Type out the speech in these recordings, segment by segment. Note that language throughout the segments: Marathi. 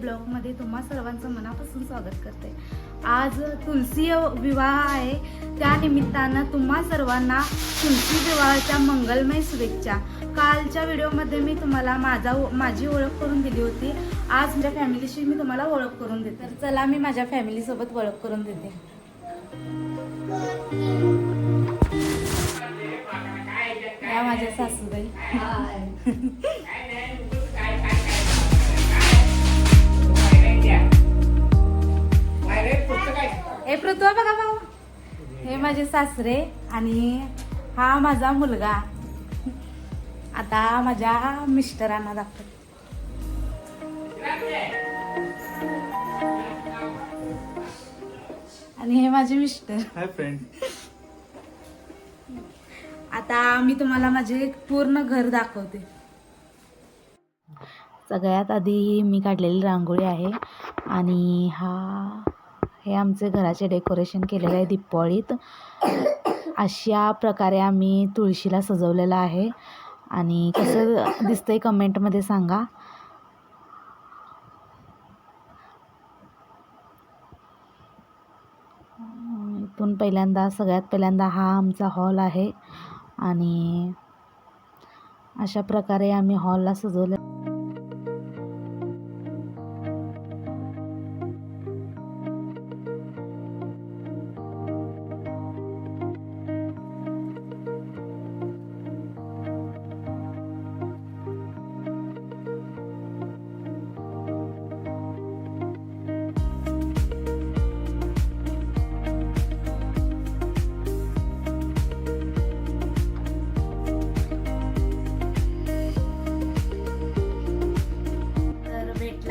ब्लॉगमध्ये तुम्हा सर्वांचं मनापासून स्वागत करते। आज तुलसी विवाह आहे, त्या निमित्तानं तुम्हा सर्वांना तुलसी विवाहाच्या मंगलमय शुभेच्छा। कालच्या व्हिडिओमध्ये मी तुम्हाला माझी ओळख करून दिली होती। आज माझ्या फॅमिलीशी मी तुम्हाला ओळख करून देते। तर चला मी माझ्या फॅमिलीसोबत ओळख करून देते। या माझ्या सासूबाई। हे पृथ्वा बघा भाऊ, हे माझे सासरे आणि हा माझा मुलगा। आता माझ्या मिस्टरांना दाखवते। आणि हे माझे मिस्टर। Hi friend. आता मी तुम्हाला माझे पूर्ण घर दाखवते। सगळ्यात आधी मी काढलेली रांगोळी आहे आणि हे आमचे घराचे डेकोरेशन केलेलं आहे दीपावळीत। अशा प्रकारे आम्ही तुळशीला सजवलेलं आहे आणि कसं दिसतंय कमेंटमध्ये सांगा। इथून सगळ्यात पहिल्यांदा हा आमचा हॉल आहे आणि अशा प्रकारे आम्ही हॉलला सजवलं।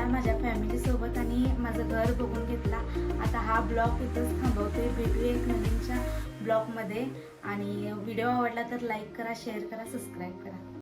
माझ्या फॅमिली सोबत आणि माझं घर बघून घेतला। आता हा ब्लॉग इथंच थांबवते। भेटूया एक नवीनच्या ब्लॉगमध्ये आणि व्हिडिओ आवडला तर लाईक करा, शेअर करा, सबस्क्राईब करा।